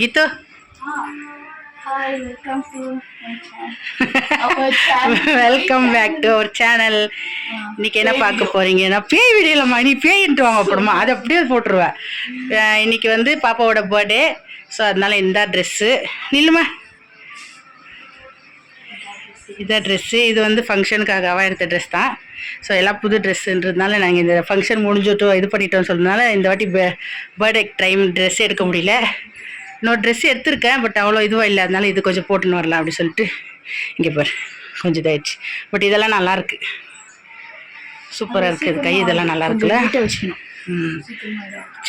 Gitu. Hi, welcome to our channel. Welcome back to our channel. இன்னைக்கு என்ன பார்க்க போறீங்க? நான் பேய் வீடியோலம்மா, நீ பேயின்ட்டு வாங்க போடுமா, அதை அப்படியே போட்டுருவேன். இன்னைக்கு வந்து பாப்பாவோட பர்த்டே, ஸோ அதனால இந்த ட்ரெஸ்ஸு நில்லுமா, இதான் ட்ரெஸ்ஸு. இது வந்து ஃபங்க்ஷனுக்காக அவள் எடுத்த ட்ரெஸ் தான். ஸோ எல்லாம் புது ட்ரெஸ்ஸுன்றதுனால நாங்கள் இந்த ஃபங்க்ஷன் முடிஞ்சிட்டோம் இது பண்ணிட்டோம் சொன்னதுனால இந்த வாட்டி பர்த்டே டைம் ட்ரெஸ் எடுக்க முடியல. இன்னொரு ட்ரெஸ் எடுத்திருக்கேன், பட் அவ்வளோ இதுவாக இல்லை, அதனால இது கொஞ்சம் போட்டுன்னு வரலாம் அப்படி சொல்லிட்டு இங்கே பாரு கொஞ்சம் இதாகிடுச்சு. பட் இதெல்லாம் நல்லாயிருக்கு, சூப்பராக இருக்குது. கை இதெல்லாம் நல்லா இருக்குல்ல.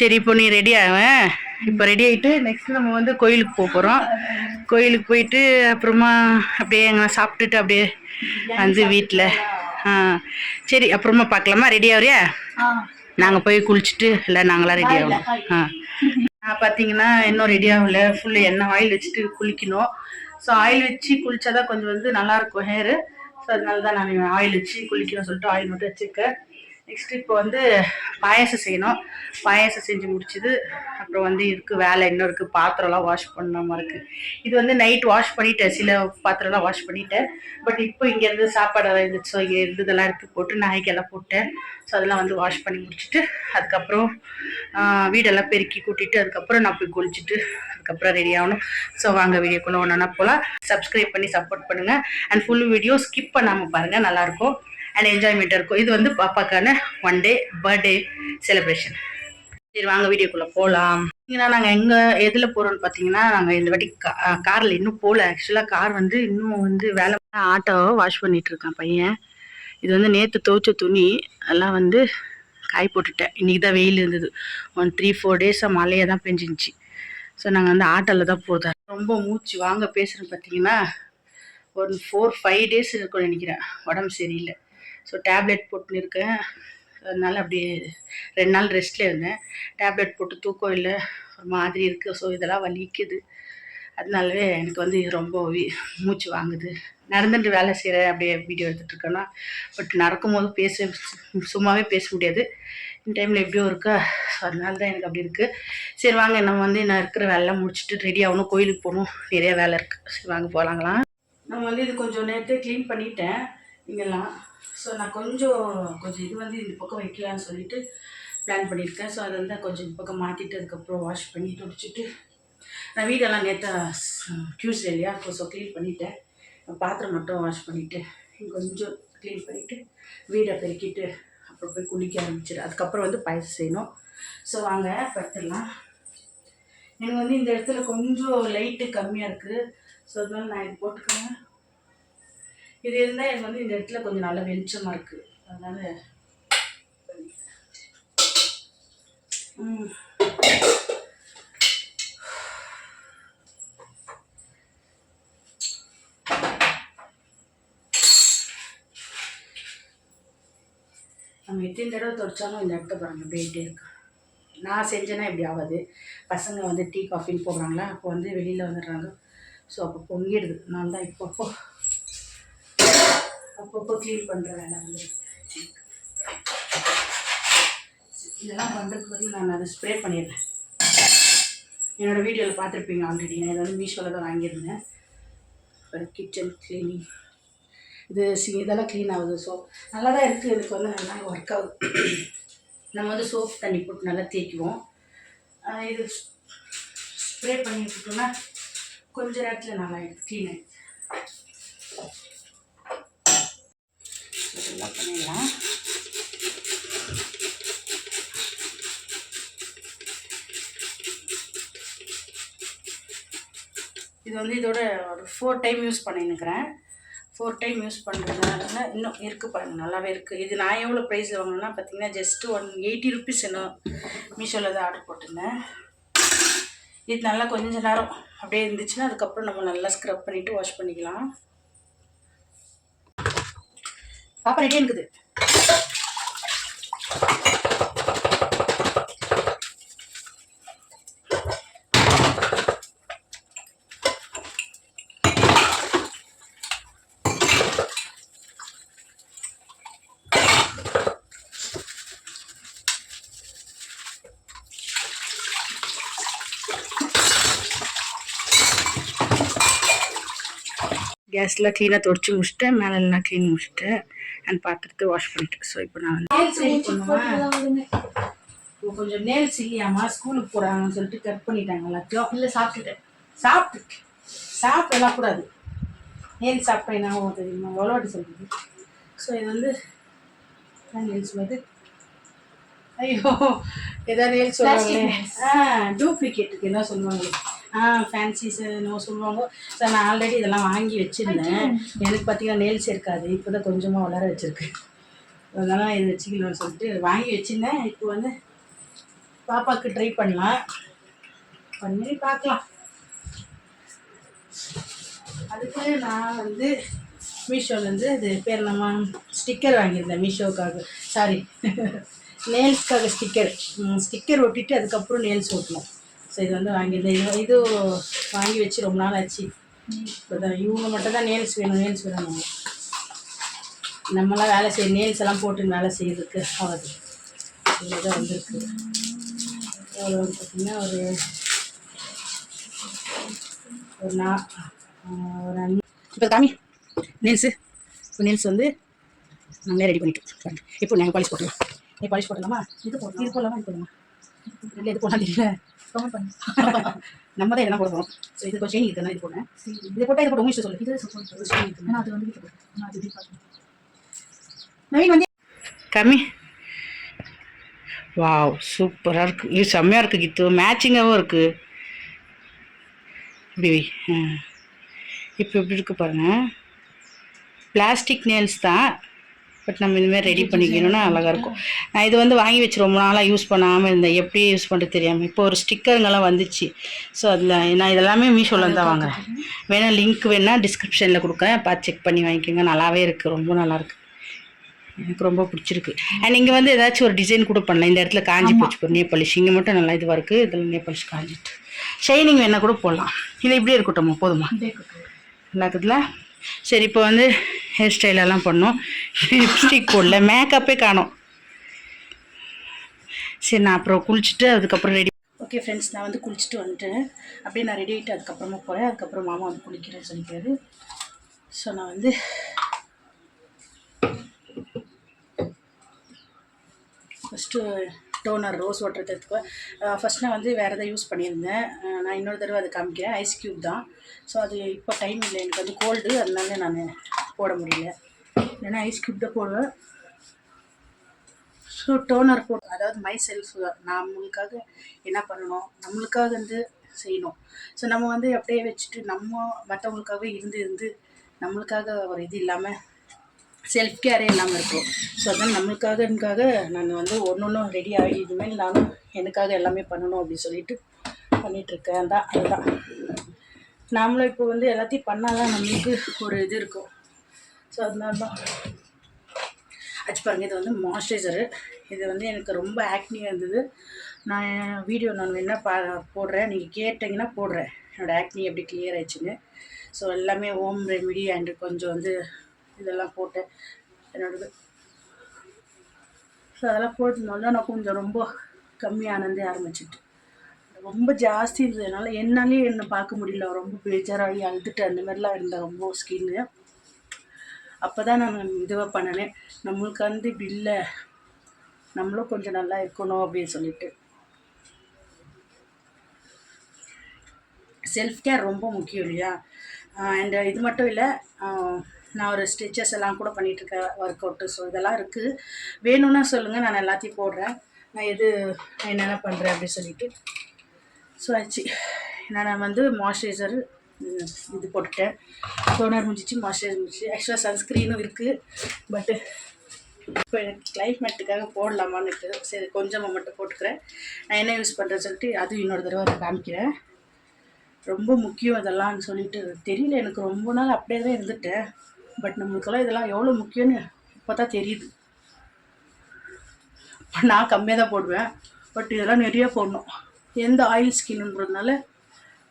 சரி, இப்போ நீ ரெடி ஆவேன். இப்போ ரெடி ஆகிட்டு நெக்ஸ்ட்டு நம்ம வந்து கோயிலுக்கு போக போகிறோம். கோயிலுக்கு போயிட்டு அப்புறமா அப்படியே எங்கே சாப்பிட்டுட்டு அப்படியே வந்து வீட்டில் சரி அப்புறமா பார்க்கலாமா? ரெடி ஆகுறியா? நாங்கள் போய் குளிச்சுட்டு இல்லை நாங்களாம் ரெடி ஆகணும். நான் பார்த்தீங்கன்னா இன்னும் ரெடி ஆகலை. ஃபுல்லு எண்ணெய் ஆயில் வச்சுட்டு குளிக்கணும். ஸோ ஆயில் வச்சு குளிச்சாதான் கொஞ்சம் வந்து நல்லாயிருக்கும் ஹேரு. ஸோ அதனால தான் நான் ஆயில் வச்சு குளிக்கணும்னு சொல்லிட்டு ஆயில் மட்டும் வச்சுருக்கேன். நெக்ஸ்ட்டு இப்போ வந்து பாயாசம் செய்யணும். பாயாசம் செஞ்சு முடிச்சுது. அப்புறம் வந்து இருக்குது வேலை இன்னும் இருக்குது, பாத்திரம்லாம் வாஷ் பண்ணாமல் இருக்குது. இது வந்து நைட் வாஷ் பண்ணிட்டேன், சில பாத்திரம்லாம் வாஷ் பண்ணிட்டேன். பட் இப்போ இங்கேருந்து சாப்பாடெல்லாம் இருந்துச்சு, ஸோ இங்கே இருந்ததெல்லாம் எடுத்து போட்டு நாய்க்கெல்லாம் போட்டேன். ஸோ அதெல்லாம் வந்து வாஷ் பண்ணி முடிச்சுட்டு அதுக்கப்புறம் வீடெல்லாம் பெருக்கி கூட்டிகிட்டு அதுக்கப்புறம் நான் போய் குளிச்சுட்டு அதுக்கப்புறம் ரெடி ஆகணும். ஸோ வாங்க வீடியோக்குள்ளே ஒன்றா போகலாம். சப்ஸ்கிரைப் பண்ணி சப்போர்ட் பண்ணுங்கள் அண்ட் ஃபுல் வீடியோ ஸ்கிப் பண்ணாமல் பாருங்கள், நல்லாயிருக்கும் அண்ட் என்ஜாய்மெண்ட்டாக இருக்கும். இது வந்து பாப்பாக்கான 1 டே பர்த்டே செலிப்ரேஷன். சரி வாங்க வீடியோக்குள்ளே போகலாம். நாங்கள் எங்கே எதில் போகிறோம்னு பார்த்தீங்கன்னா, நாங்கள் இந்த வாட்டி காரில் இன்னும் போகல. ஆக்சுவலாக கார் வந்து இன்னும் வந்து வேலை ஆட்டோவை வாஷ் பண்ணிகிட்ருக்கான் பையன். இது வந்து நேற்று துவைச்ச துணி எல்லாம் வந்து காய் போட்டுட்டேன். இன்றைக்கி தான் வெயில் இருந்தது. 3-4 டேஸாக மழையாக தான் பெஞ்சிருந்துச்சு. ஸோ நாங்கள் வந்து ஆட்டோவில் தான் போதும். ரொம்ப மூச்சு வாங்க பேசுகிறேன். பார்த்தீங்கன்னா ஒரு 4-5 டேஸ் இருக்கும்னு நினைக்கிறேன், உடம்பு சரியில்லை. ஸோ டேப்லெட் போட்டுன்னு இருக்கேன். அதனால அப்படியே 2 நாள் ரெஸ்ட்டில் இருந்தேன். டேப்லெட் போட்டு தூக்கம் இல்லை, ஒரு மாதிரி இருக்குது. ஸோ இதெல்லாம் வலிக்குது. அதனாலவே எனக்கு வந்து ரொம்ப மூச்சு வாங்குது. நடந்துட்டு வேலை செய்கிறேன், அப்படியே வீடியோ எடுத்துகிட்ருக்கேன்னா. பட் நடக்கும்போது சும்மாவே பேச முடியாது. இந்த டைமில் எப்படியோ இருக்கா, ஸோ அதனால தான் எனக்கு அப்படி இருக்குது. சரி வாங்க, நம்ம வந்து நான் இருக்கிற வேலைலாம் முடிச்சுட்டு ரெடி ஆகணும், கோயிலுக்கு போகணும், நிறைய வேலை இருக்குது. சரி வாங்க போகலாங்களாம். நம்ம வந்து இது கொஞ்சம் நேரத்தை க்ளீன் பண்ணிட்டேன் இங்கெல்லாம். ஸோ நான் கொஞ்சம் இது வந்து இந்த பக்கம் வைக்கலான்னு சொல்லிட்டு பிளான் பண்ணியிருக்கேன். ஸோ அதை வந்து கொஞ்சம் இந்த பக்கம் மாற்றிட்டு அதுக்கப்புறம் வாஷ் பண்ணி துடைச்சிட்டு நான் வீடெல்லாம் நேற்று டியூஸ்டே இல்லையா, ஸோ க்ளீன் பண்ணிவிட்டேன். பாத்திரம் மட்டும் வாஷ் பண்ணிவிட்டு கொஞ்சம் க்ளீன் பண்ணிவிட்டு வீடை பெருக்கிட்டு அப்புறம் போய் குளிக்க ஆரம்பிச்சிடு. அதுக்கப்புறம் வந்து பாயசம் செய்யணும். ஸோ வாங்க படுத்துடலாம். எனக்கு வந்து இந்த இடத்துல கொஞ்சம் லைட்டு கம்மியாக இருக்குது. ஸோ அதனால நான் இது போட்டுக்கிறேன். இது இருந்தால் எனக்கு வந்து இந்த இடத்துல கொஞ்சம் நல்லா வெளிச்சமாக இருக்குது. அதனால் நம்ம எத்தனை தடவை தொடச்சாலும் இந்த இடத்த பாருங்கள் போயிட்டே இருக்கு. நான் செஞ்சேன்னா இப்படி ஆகாது. பசங்க வந்து டீ காஃபின்னு போடுறாங்களா, அப்போ வந்து வெளியில் வந்துடுறாங்க. ஸோ அப்போ பொங்கிடுது. நான் தான் அப்பப்போ க்ளீன் பண்ணுற வேலை வந்து இதெல்லாம் பண்ணுறதுக்கு பதில் நான் அதை ஸ்ப்ரே பண்ணிடுறேன். என்னோடய வீடியோவில் பார்த்துருப்பீங்க ஆல்ரெடி. நான் இதை வந்து மீஷோவில் தான் வாங்கியிருந்தேன். கிச்சன் க்ளீனிங் இதெல்லாம் க்ளீன் ஆகுது. ஸோ நல்லா தான் இருக்குது. இதுக்கு வந்து நல்லா ஒர்க் ஆகுது. நம்ம வந்து சோப் தண்ணி போட்டு நல்லா தேய்க்குவோம். இது ஸ்ப்ரே பண்ணி விட்டுட்டோம்னா கொஞ்ச நேரத்தில் நல்லா ஆகிடுது, க்ளீன் ஆகிடுது. இதெல்லாம் பண்ணிடலாம். இது வந்து இதோட ஒரு 4 டைம் யூஸ் பண்ணின்னுக்கிறேன். 4 டைம் யூஸ் பண்ணுறதுனால இன்னும் இருக்குது பாருங்கள், நல்லாவே இருக்குது. இது நான் எவ்வளோ ப்ரைஸில் வாங்கினேன்னா பார்த்தீங்கன்னா ஜஸ்ட்டு 180 rupees இன்னும் மீஷோவில் தான் ஆர்டர் போட்டிருந்தேன். இது நல்லா கொஞ்சம் நேரம் அப்படியே இருந்துச்சுன்னா அதுக்கப்புறம் நம்ம நல்லா ஸ்க்ரப் பண்ணிவிட்டு வாஷ் பண்ணிக்கலாம். பாப்பா ரெடியாக இருக்குது. கேஸ்லாம் க்ளீனாக தொடச்சி முடிச்சிட்டேன், மேலெல்லாம் க்ளீன் முடிச்சிட்டேன், அண்ட் பாத்திரத்தை வாஷ் பண்ணிட்டேன். ஸோ இப்போ நான் நேல்ஸ் ரெடி பண்ணுவேன். இப்போ கொஞ்சம் நேல்ஸ் இல்லையாம்மா, ஸ்கூலுக்கு போகிறாங்கன்னு சொல்லிட்டு கட் பண்ணிட்டாங்க எல்லாத்தையும். இல்லை சாப்பிட்டுட்டேன். சாப்பிட்டு எல்லாம் கூடாது. நேல்ஸ் சாப்பிட்டா என்ன ஆகும் தெரியுமா, எவ்வளோட்டு சொல்லுது. ஸோ இது வந்து நேல்ஸ் வந்து ஐயோ ஏதாவது நேல்ஸ் சொல்லுவாங்களே, டூப்ளிகேட்டுக்கு என்ன சொல்லுவாங்களே, ஃபேன்சிஸ் என்னவோ சொல்லுவாங்க. ஸோ நான் ஆல்ரெடி இதெல்லாம் வாங்கி வச்சுருந்தேன். எனக்கு பார்த்தீங்கன்னா நேல்ஸ் இருக்காது, இப்போ தான் கொஞ்சமாக வளர வச்சுருக்கு. அதனால் இது வச்சுக்கலாம்னு சொல்லிட்டு வாங்கி வச்சுருந்தேன். இப்போ வந்து பாப்பாவுக்கு ட்ரை பண்ணலாம், பண்ணி பார்க்கலாம். அதுக்கு நான் வந்து மீஷோலேருந்து இது பேர் நம்ம ஸ்டிக்கர் வாங்கியிருந்தேன் மீஷோவுக்காக, சாரி நேல்ஸ்க்காக ஸ்டிக்கர் ஒட்டிட்டு அதுக்கப்புறம் நேல்ஸ் ஒட்டணும். ஸோ இது வந்து வாங்கியிருந்தேன். இது வாங்கி வச்சு ரொம்ப நாள் ஆச்சு. இப்போ தான் இவங்க மட்டும் தான் நேல்ஸ் வேணும். நம்மளாம் வேலை செய்ய நேல்ஸ் எல்லாம் போட்டு வேலை செய்யறதுக்கு ஆகுது. இவ்வளோதான் வந்துருக்கு. எவ்வளோ பார்த்திங்கன்னா ஒரு இப்போ காமி நேல்ஸு. இப்போ நேல்ஸ் வந்து நாங்களே ரெடி பண்ணிட்டோம். இப்போ நாங்கள் பாலிஷ் போட்டுக்கலாம். பாலிஷ் போடலாமா? இது போடலாமா? இது போடலாமா? இல்லை இது போடலாம் தெரியல. நம்ம தான் இதெல்லாம் போடுறோம். ஸோ இது கொஞ்சம் செயின் இருக்குதுன்னா இது போடுறேன். இது போட்டால் இது போட்டு உங்களுக்கு சொல்லு. இது அது வந்து நவீன் வந்து கம்மி. வாவ் சூப்பராக இருக்குது. இது செம்மையாக இருக்குது கித்து, மேட்சிங்காகவும் இருக்குது. இப்படி இப்போ எப்படி இருக்குது பாருங்கள். பிளாஸ்டிக் நேல்ஸ் தான், பட் நம்ம இதுமாதிரி ரெடி பண்ணிக்கணும்னா அழகாக இருக்கும். நான் இது வந்து வாங்கி வச்சு ரொம்ப நாளாக யூஸ் பண்ணாமல் இருந்தேன், எப்படி யூஸ் பண்ணுறது தெரியாமல். இப்போ ஒரு ஸ்டிக்கருங்கெல்லாம் வந்துச்சு. ஸோ அதில் நான் இதெல்லாமே மீஷோவில் தான் வாங்குறேன். வேணால் லிங்க் வேணால் டிஸ்கிரிப்ஷனில் கொடுக்குறேன், பார்த்து செக் பண்ணி வாங்கிக்கோங்க. நல்லாவே இருக்குது, ரொம்ப நல்லாயிருக்கு, எனக்கு ரொம்ப பிடிச்சிருக்கு. அண்ட் இங்கே வந்து ஏதாச்சும் ஒரு டிசைன் கூட பண்ணலாம். இந்த இடத்துல காஞ்சி போச்சு ஒரு நே பாலிஷ், இங்கே மட்டும் நல்லா இதுவாக இருக்குது. இதில் நே பாலிஷ் காஞ்சிட்டு ஷைனிங் வேணால் கூட போடலாம். இல்லை இப்படியே இருக்கட்டும், போதுமா? நல்லா இருக்குதுல. சரி இப்போ வந்து ஹேர் ஸ்டைலெல்லாம் பண்ணோம், லிப்ஸ்டிக் போடல, மேக்கப்பே காணோம். சரி நான் அப்புறம் குளிச்சுட்டு அதுக்கப்புறம் ரெடி. ஓகே ஃப்ரெண்ட்ஸ், நான் வந்து குளிச்சுட்டு வந்துட்டேன். அப்படியே நான் ரெடி ஆகிட்டு அதுக்கப்புறமா போகிறேன். அதுக்கப்புறம் மாமா வந்து குளிக்கிறேன்னு சொல்லிக்கிறாரு. ஸோ நான் வந்து ஃபஸ்ட்டு டோனர் ரோஸ் வாட்டர் எடுத்துக்குவேன். ஃபஸ்ட் நான் வந்து வேறு எதாவது யூஸ் பண்ணியிருந்தேன். நான் இன்னொரு தடவை அதை காமிக்கிறேன். ஐஸ் க்யூப் தான். ஸோ அது இப்போ டைம் இல்லை, எனக்கு வந்து கோல்டு, அதனால நான் போட முடியல. இல்லைன்னா ஐஸ் க்யூப் தான் போடுவேன். ஸோ டோனர் போட்டு, அதாவது மை செல்ஃப், நம்மளுக்காக என்ன பண்ணணும், நம்மளுக்காக வந்து செய்யணும். ஸோ நம்ம வந்து அப்படியே வச்சுட்டு நம்ம மற்றவங்களுக்காகவே இருந்து நம்மளுக்காக ஒரு இது இல்லாமல் செல்ஃப் கேரே இல்லாமல் இருக்கும். ஸோ அதான் நம்மளுக்காக நான் வந்து ஒன்றும் ரெடி ஆகி இதுமாரி நானும் எனக்காக எல்லாமே பண்ணணும் அப்படின்னு சொல்லிட்டு பண்ணிகிட்ருக்கேன். அதுதான் நாமளும் இப்போ வந்து எல்லாத்தையும் பண்ணால் தான் நம்மளுக்கு ஒரு இது இருக்கும். ஸோ அதனால தான் ஆச்சு பாருங்கள். இது வந்து மாய்ஸ்சரைசரு. இது வந்து எனக்கு ரொம்ப ஆக்னியாக இருந்தது. நான் வீடியோ நான் என்ன போடுறேன், நீங்கள் கேட்டிங்கன்னா போடுறேன் என்னோடய ஆக்னி எப்படி கிளியர் ஆயிடுச்சுன்னு. ஸோ எல்லாமே ஹோம் ரெமிடி அண்டு கொஞ்சம் வந்து இதெல்லாம் போட்டேன் என்னோடது. ஸோ அதெல்லாம் போட்டதுனால நான் கொஞ்சம் ரொம்ப கம்மியானதே ஆரம்பிச்சிட்டு, ரொம்ப ஜாஸ்தி இருந்ததுனால என்னாலே என்னை பார்க்க முடியல, ரொம்ப பேஜாராகி அழுதுட்டு அந்த மாதிரிலாம் இருந்தேன் ரொம்ப ஸ்கின்னு. அப்போ தான் நான் இதுவாக பண்ணினேன், நம்மளுக்கு வந்து இப்படி இல்லை, நம்மளும் கொஞ்சம் நல்லா இருக்கணும் அப்படின்னு சொல்லிட்டு. செல்ஃப் கேர் ரொம்ப முக்கியம் இல்லையா? அண்ட் இது மட்டும் இல்லை, நான் ஒரு ஸ்டிச்சஸ் எல்லாம் கூட பண்ணிகிட்ருக்கேன், ஒர்க் அவுட்டு. ஸோ இதெல்லாம் இருக்குது, வேணும்னா சொல்லுங்கள், நான் எல்லாத்தையும் போடுறேன், நான் என்னென்ன பண்ணுறேன் அப்படின்னு சொல்லிட்டு. ஸோ ஆச்சு, நான் வந்து மாய்ஸ்சரைசர் இது போட்டுட்டேன், டோனர் முடிஞ்சிச்சு, மாய்ஸ்சரைசர் முடிச்சு. ஆக்சுவலாக சன்ஸ்க்ரீனும் இருக்குது, பட்டு இப்போ எனக்கு கிளைமேட்டுக்காக போடலாமான்னு இருக்குது. சரி கொஞ்சமாக மட்டும் போட்டுக்கிறேன். நான் என்ன யூஸ் பண்ணுறேன்னு சொல்லிட்டு அது இன்னொரு தடவை அதை காமிக்கிறேன். ரொம்ப முக்கியம் இதெல்லாம்னு சொல்லிட்டு தெரியல, எனக்கு ரொம்ப நாள் அப்படியே தான் இருந்துட்டேன். பட் நம்மளுக்கெல்லாம் இதெல்லாம் எவ்வளோ முக்கியம்னு இப்போ தான் தெரியுது. நான் கம்மியாக தான் போடுவேன், பட் இதெல்லாம் நிறைய போடணும். எந்த ஆயில் ஸ்கின்ன்றதுனால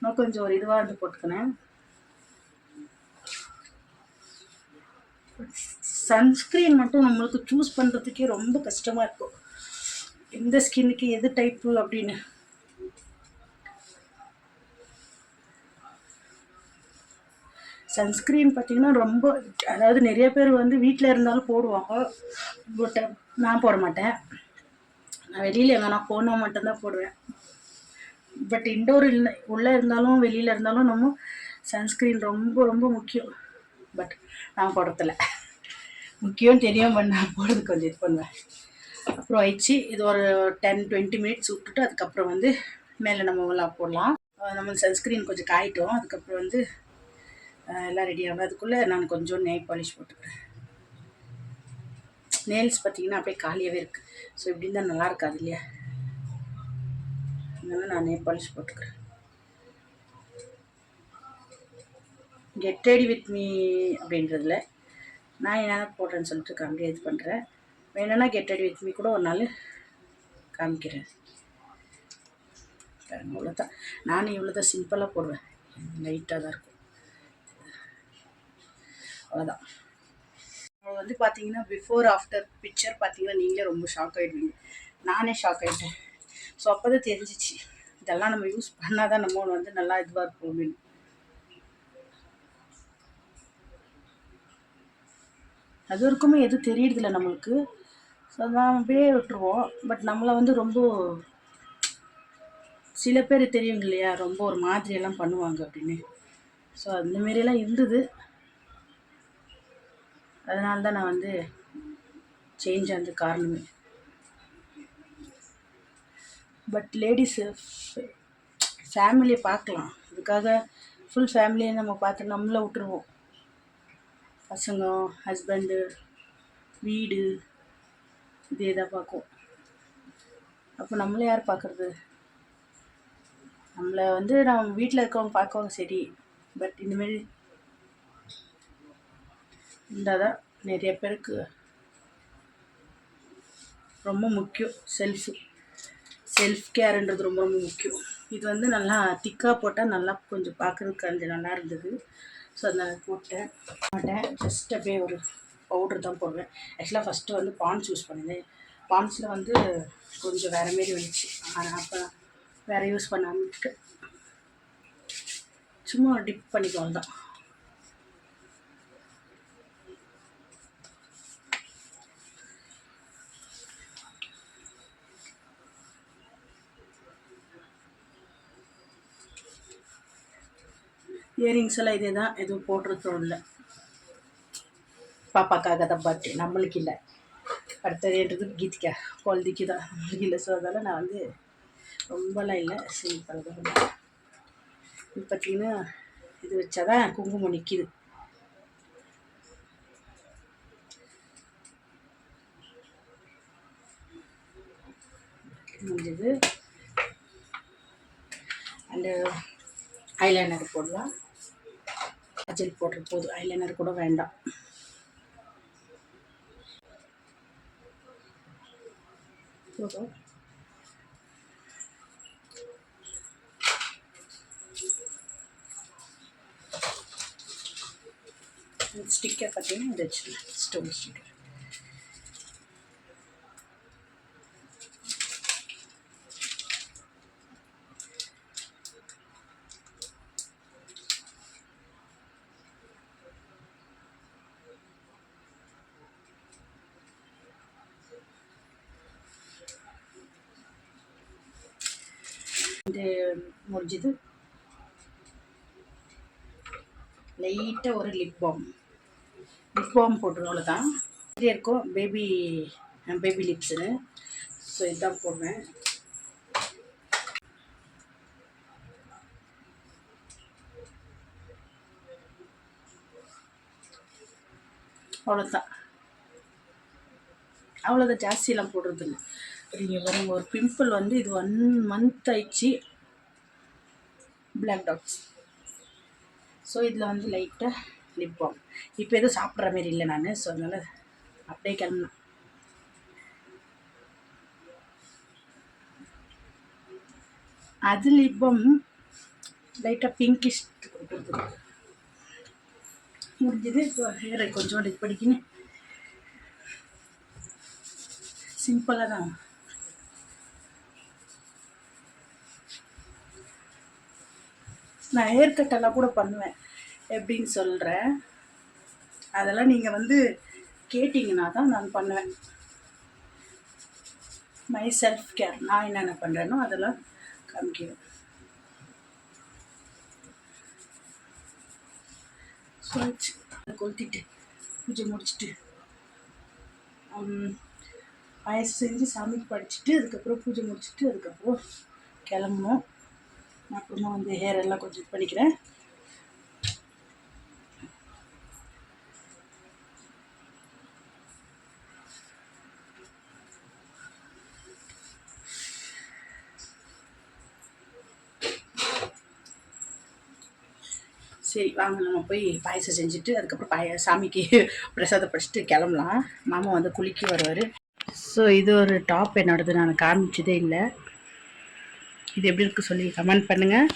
நான் கொஞ்சம் ஒரு இதுவாக இருந்து போட்டுக்கினேன். சன்ஸ்க்ரீன் மட்டும் நம்மளுக்கு சூஸ் பண்ணுறதுக்கே ரொம்ப கஷ்டமாக இருக்கும், எந்த ஸ்கின்னுக்கு எது டைப்பு அப்படின்னு. சன்ஸ்க்ரீன் பார்த்திங்கன்னா ரொம்ப, அதாவது நிறைய பேர் வந்து வீட்டில் இருந்தாலும் போடுவாங்க, பட் நான் போட மாட்டேன். நான் வெளியில் எங்கன்னா போனால் மட்டும்தான் போடுவேன். பட் இன்டோர் இல்லை, உள்ளே இருந்தாலும் வெளியில் இருந்தாலும் நம்ம சன்ஸ்க்ரீன் ரொம்ப ரொம்ப முக்கியம். பட் நான் போடுறதில்ல, முக்கியம் தெரியும், பட் நான் போடுறது கொஞ்சம் இது பண்ணுவேன். அப்புறம் ஆயிடுச்சு, இது ஒரு 10-20 மினிட்ஸ் விட்டுட்டு அதுக்கப்புறம் வந்து மேலே நம்ம எல்லாம் போடலாம். நம்ம சன்ஸ்க்ரீன் கொஞ்சம் காயிட்டோம், அதுக்கப்புறம் வந்து எல்லாம் ரெடி ஆகும். அதுக்குள்ளே நான் கொஞ்சம் நெயில் பாலிஷ் போட்டுக்கிறேன். நெயில்ஸ் பார்த்திங்கன்னா அப்படியே காலியாகவே இருக்குது. ஸோ இப்படி இருந்தால் நல்லா இருக்காது இல்லையா, அதனால நான் நெயில் பாலிஷ் போட்டுக்கிறேன். கெட் ரெடி வித் மீ அப்படின்றதுல நான் என்ன போடுறேன்னு சொல்லிட்டு காமிக்க இது பண்ணுறேன். வேணும்னா கெட் ரெடி வித் மீ கூட ஒரு நாள் காமிக்கிறேன். அவ்வளோதான், நானும் இவ்வளோ தான் சிம்பிளாக போடுவேன், லைட்டாக தான் இருக்கும், அவ்வளோதான். வந்து பார்த்தீங்கன்னா பிஃபோர் ஆஃப்டர் பிக்சர் பார்த்தீங்கன்னா நீங்களே ரொம்ப ஷாக் ஆகிடுவீங்க. நானே ஷாக் ஆகிட்டேன். ஸோ அப்போ தான் தெரிஞ்சிச்சு, இதெல்லாம் நம்ம யூஸ் பண்ணால் தான் நம்ம வந்து நல்லா இதுவாக இருக்கும் அப்படின்னு. அது வரைக்குமே எதுவும் தெரியறதில்ல நம்மளுக்கு. ஸோ அதான் அப்படியே விட்டுருவோம். பட் நம்மளை வந்து ரொம்ப, சில பேர் தெரியுங்க இல்லையா, ரொம்ப ஒரு மாதிரியெல்லாம் பண்ணுவாங்க அப்படின்னு. ஸோ அந்தமாரியெல்லாம் இருந்தது, அதனால தான் நான் வந்து சேஞ்ச் ஆனது காரணமே. பட் லேடிஸு ஃபேமிலியை பார்க்கலாம், அதுக்காக ஃபுல் ஃபேமிலியை நம்ம பார்த்து நம்மளை விட்டுருவோம். பசங்க, ஹஸ்பண்டு, வீடு, இதே தான் பார்க்கும். அப்போ நம்மளை யார் பார்க்குறது? நம்மளை வந்து நம்ம வீட்டில் இருக்கவங்க பார்க்குவாங்க சரி, பட் இந்தமாரி இருந்தால் தான் நிறைய பேருக்கு ரொம்ப முக்கியம். செல்ஃப் கேருன்றது ரொம்ப ரொம்ப முக்கியம். இது வந்து நல்லா திக்காக போட்டால் நல்லா கொஞ்சம் பார்க்குறதுக்கு கொஞ்சம் நல்லா இருந்தது. ஸோ அதனால் போட்டேன் மாட்டேன், ஜஸ்ட் அப்படியே ஒரு பவுடர் தான் போடுவேன். ஆக்சுவலாக ஃபஸ்ட்டு வந்து பான்ஸ் யூஸ் பண்ணினேன். பான்ஸில் வந்து கொஞ்சம் வேறு மாரி வந்துச்சு, ஆனால் அப்போ வேறு யூஸ் பண்ணாமட்டு சும்மா டிப் பண்ணிக்குவோம் தான். இயரிங்ஸ் எல்லாம் இதே தான், எதுவும் போட்டிருக்கோம் இல்லை. பாப்பாக்காக தான் பர்த்டே, நம்மளுக்கு இல்லை. பர்த்டேன்றது கீதிக்கா குழந்தைக்கு தான், நம்மளுக்கு இல்லை. ஸோ அதனால் நான் வந்து ரொம்பலாம் இல்லை, சிம்பிள் தான். இது பார்த்திங்கன்னா இது வச்சா தான் குங்குமம் நிற்கிது. முடிஞ்சது. அண்டு ஐலைனர் போடலாம். அஜல் போடுற போது ஐலைனர் கூட வேண்டாம். போதும். ஸ்டிக்கர் பார்த்தீங்கன்னா இது வச்சுக்கலாம், ஸ்டோன் ஸ்டிக்கர். இது முடிஞ்சது. லைட்டாக ஒரு லிப் பாம் போட்டுருவோம், அவ்வளோதான். இதே இருக்கும் பேபி லிப்ஸுன்னு. ஸோ இதுதான் போடுவேன். அவ்வளோதான், ஜாஸ்தியெல்லாம் போடுறது இல்லை. நீங்கள் பாருங்க, ஒரு பிம்பிள் வந்து இது 1 மந்த் ஆயிடுச்சு, பிளாக் டாட்ஸ். ஸோ இதில் வந்து லைட்டாக லிப் பாம். இப்போ எதுவும் சாப்பிட்ற மாரி இல்லை நான், ஸோ அதனால் அப்படியே கிளம்புனேன். அது லிப் பாம் லைட்டாக பிங்கிஷ் கொடுக்குறது. முடிஞ்சது. ஸோ ஹேரை கொஞ்சோண்டு இது படிக்கணும், சிம்பிளாக தான். நான் ஹேர் கட்டெல்லாம் கூட பண்ணுவேன். எப்படின்னு சொல்கிறேன். அதெல்லாம் நீங்கள் வந்து கேட்டிங்கன்னா தான் நான் பண்ணுவேன். மை செல்ஃப் கேர் நான் என்னென்ன பண்ணுறேனோ அதெல்லாம் காமிக்கிறேன். கொளுத்திட்டு பூஜை முடிச்சுட்டு பாயசம் செஞ்சு சாமிக்கு படிச்சுட்டு அதுக்கப்புறம் பூஜை முடிச்சுட்டு அதுக்கப்புறம் கிளம்பணும். அப்புறமா வந்து ஹேர் எல்லாம் கொஞ்சம் இது பண்ணிக்கிறேன். சரி வாங்க நம்ம போய் பாயசம் செஞ்சுட்டு அதுக்கப்புறம் சாமிக்கு பிரசாதம் படிச்சுட்டு கிளம்பலாம். மாமா வந்து குளிக்க வருவார். ஸோ இது ஒரு டாப் என்னோடது, நான் காமிச்சதே இல்லை. இது எப்படி இருக்குது சொல்லி கமெண்ட் பண்ணுங்கள்.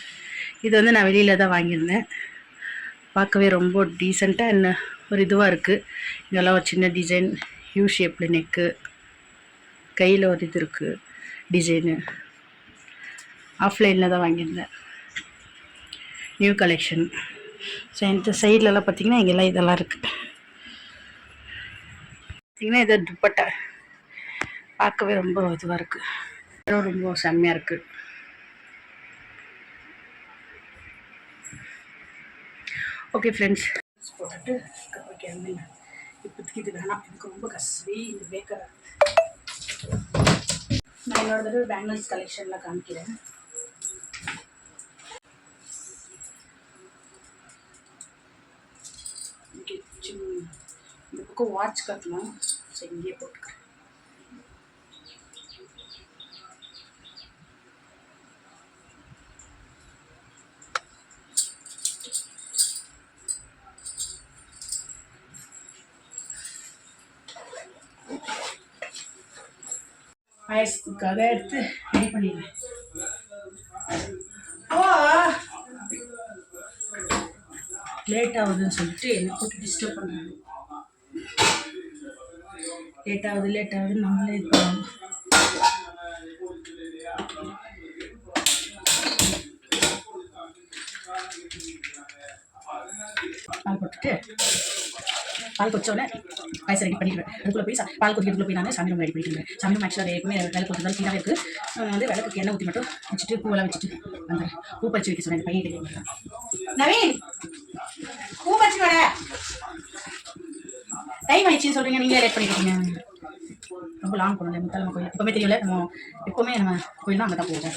இது வந்து நான் வெளியில் தான் வாங்கியிருந்தேன். பார்க்கவே ரொம்ப டீசெண்டாக என்ன ஒரு இதுவாக இருக்குது. இதெல்லாம் ஒரு சின்ன டிசைன், யூ ஷேப்பில் நெக்கு, கையில் ஒரு இது இருக்குது டிசைனு. ஆஃப்லைனில் தான் வாங்கியிருந்தேன், நியூ கலெக்ஷன். ஸோ இந்த சைட்லலாம் பார்த்திங்கன்னா இங்கெல்லாம் இதெல்லாம் இருக்குது. பார்த்திங்கன்னா இதை துப்பட்டா பார்க்கவே ரொம்ப இதுவாக இருக்குது, ரொம்ப செம்மையாக இருக்குது. ஓகே ஃப்ரெண்ட்ஸ், போட்டுட்டு அதுக்கப்புறம் கிளம்புங்க. இப்போதைக்கு இது வேணாம், எனக்கு ரொம்ப கஷ்டம் இந்த பேக்கர். நான் என்னோட தடவை பேங்கிள்ஸ் கலெக்ஷனில் காமிக்கிறேன். இந்த பக்கம் வாட்ச் கட்டணும், ஸோ இங்கேயே போட்டுக்கிறேன். பாயசத்துக்காக எடுத்து ரெடி பண்ணிடுறேன். லேட் ஆகுதுன்னு சொல்லிட்டு என்னை போட்டு டிஸ்டர்ப் பண்ணுறாங்க. லேட் ஆகுது நம்மளே இது பண்ணுவோம். பால் போட்டுட்டு பால் கொச்சோடனே பாயசம் ரெடி பண்ணிடுவேன். அதுக்குள்ளே போய் பால் கொதிக்கிறதுக்குள்ள போய் நான் சாமி ரூம் ரெடி பண்ணிடுவேன். சாமி ரூம் ஆக்சுவலாக எப்பவுமே விளக்கு கொஞ்சம் க்ளீனாக இருக்குது. வந்து விளக்கு எண்ணெய் ஊற்றி மட்டும் வச்சுட்டு பூவெல்லாம் வச்சுட்டு வந்துடுறேன். பூ பறிச்சு வைக்க சொன்னேன், பையன் கிடையாது. நவீன், பூ பறிச்சு வர டைம் ஆயிடுச்சுன்னு சொல்கிறீங்க, நீங்களே லேட் பண்ணிடுறீங்க. ரொம்ப லாங் போகணும் முத்தாலம்மா கோயில். எப்பவுமே தெரியல, நம்ம எப்போவுமே நம்ம கோயில்னா அங்கே தான் போவோம்.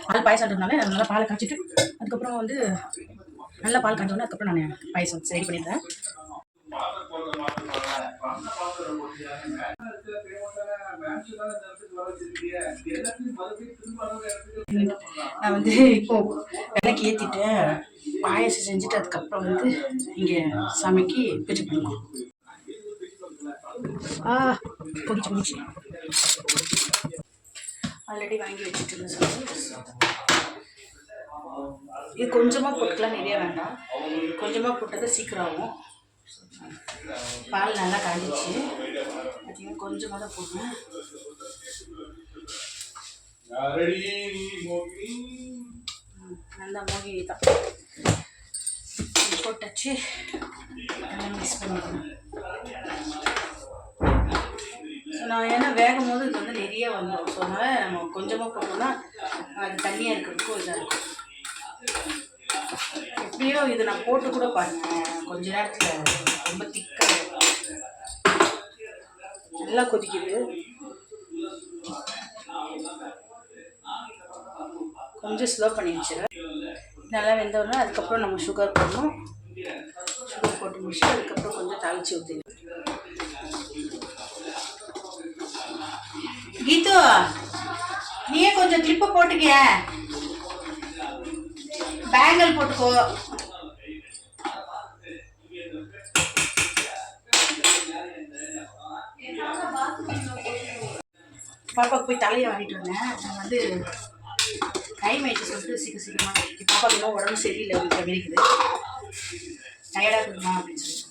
பால் பாயசம்ன்றதுனால நல்லா பாலை காய்ச்சிட்டு அதுக்கப்புறம் வந்து நல்லா பால் காய்ச்சோன்னா அதுக்கப்புறம் நான் பாயசம் ரெடி பண்ணிடுறேன். நான் வந்து இப்போ விளக்கு ஏற்றிட்டேன், பாயசம் செஞ்சுட்டு அதுக்கப்புறம் வந்து இங்கே சாமிக்கு பூஜை பண்ணுவோம். போச்சு ஆல்ரெடி வாங்கி வச்சுட்டு இருந்தேன். இது கொஞ்சமாக போட்டுக்கலாம், நிறைய வேண்டாம். கொஞ்சமாக போட்டது சீக்கிரம் ஆகும். பால் நல்லா காய்ச்சி பார்த்தீங்கன்னா கொஞ்சமாக தான் போடுவேன். நல்லா மோகினி தான் போட்டாச்சு. மிக்ஸ் பண்ணிக்கணும். ஸோ நான் ஏன்னா வேகும் போது இது வந்து நிறைய வந்துடும். ஸோ அதனால் நம்ம கொஞ்சமாக போட்டோம்னா அது தண்ணியாக இருக்கிறதுக்கும் இதாக இருக்கும். எப்படியோ இது நான் போட்டு கூட பாருங்கள், கொஞ்ச நேரத்தில் ரொம்ப திக்காக நல்லா கொதிக்குது. கொஞ்சம் ஸ்லோ பண்ணி வச்சுருவேன். நல்லா வெந்தோடனே அதுக்கப்புறம் நம்ம சுகர் போடணும். சுகர் போட்டு முடிச்சுட்டு அதுக்கப்புறம் கொஞ்சம் தாளித்து ஊற்றிடுவேன். கீது, நீயே கொஞ்சம் கிளிப்பு போட்டுக்க, பேங்கல் போட்டுக்கோ. பாப்பாவுக்கு போய் தலையை வாங்கிட்டு வந்தேன். நான் வந்து டைம் ஆயிடுச்சு சொல்லிட்டு சீக்கிரமாக பாப்பாவுக்கு இன்னும் உடம்பு சரியில்லை, உங்களுக்கு விரிக்குது, டயர்டாக இருக்குமா அப்படின்னு சொல்லி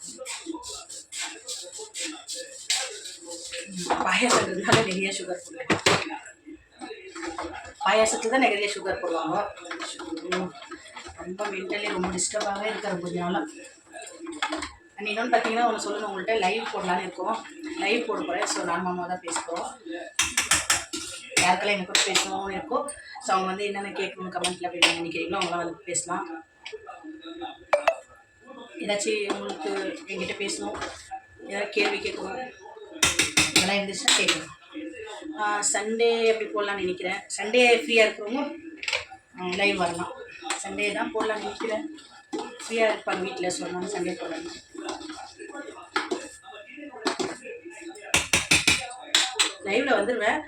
பாயாசத்துனால நிறைய சுகர் போடுவேன். பாயாசத்துக்கு தான் நிறைய சுகர் போடுவாங்க. ரொம்ப மென்டலி ரொம்ப டிஸ்டர்பாகவே இருக்கிற கொஞ்ச நாளாக. அண்ட் இன்னொன்று பார்த்தீங்கன்னா ஒன்று சொல்லணும், உங்கள்கிட்ட லைவ் போடலான்னு இருக்கோம். லைவ் போட போகிறேன். ஸோ நான் மாமா தான் பேசுகிறோம். யாருக்கெல்லாம் எனக்கு பேசணும்னு இருக்கோ ஸோ அவங்க வந்து என்னென்ன கேட்கணும் கமெண்ட்டில் அப்படின்னு நினைக்கிறீங்களோ அவங்களாம் வந்து பேசலாம். ஏதாச்சும் உங்களுக்கு என்கிட்ட பேசணும், ஏதாவது கேள்வி கேட்கணும் இதெல்லாம் இருந்துச்சுன்னா கேட்கணும். சண்டே அப்படி போடலான்னு நினைக்கிறேன். சண்டே ஃப்ரீயாக இருக்கிறவங்க லைவ் வரலாம். சண்டே தான் போடலான்னு நினைக்கிறேன். ஃப்ரீயாக இருப்பாங்க வீட்டில், சொன்னாலும் சண்டே போடலாம். லைவில் வந்துடுவேன்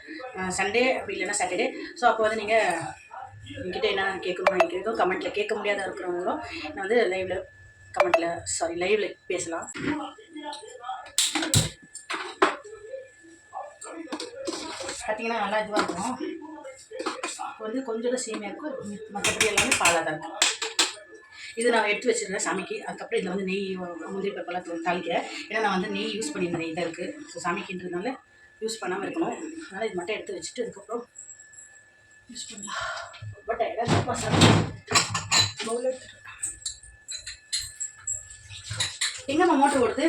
சண்டே அப்படி இல்லைன்னா சாட்டர்டே. ஸோ அப்போ வந்து நீங்கள் என்கிட்ட என்ன கேட்கணும் நினைக்கிறதோ கமெண்ட்டில், கேட்க முடியாத இருக்கிறவங்களும் நான் வந்து லைவில் பேசலாம். பார்த்தீங்கன்னா நல்லா இதுவாக இருக்கும். அப்போ வந்து கொஞ்சம் தான் சேமியாக இருக்கும், மற்றபடி எல்லாமே பாலாக தான் இருக்கும். இது நான் எடுத்து வச்சுருக்கேன் சாமிக்கு. அதுக்கப்புறம் இதில் வந்து நெய் முந்திரி பருப்பெல்லாம் தாளிக்கிறேன். ஏன்னா நான் வந்து நெய் யூஸ் பண்ணியிருந்தேன், நெய் தான் இருக்குது. ஸோ சாமிக்குன்றதுனால யூஸ் பண்ணாமல் இருக்கணும். அதனால் இது மட்டும் எடுத்து வச்சுட்டு அதுக்கப்புறம் யூஸ் பண்ணலாம். பட் எங்கம்மா மோட்டர் ஓடுது?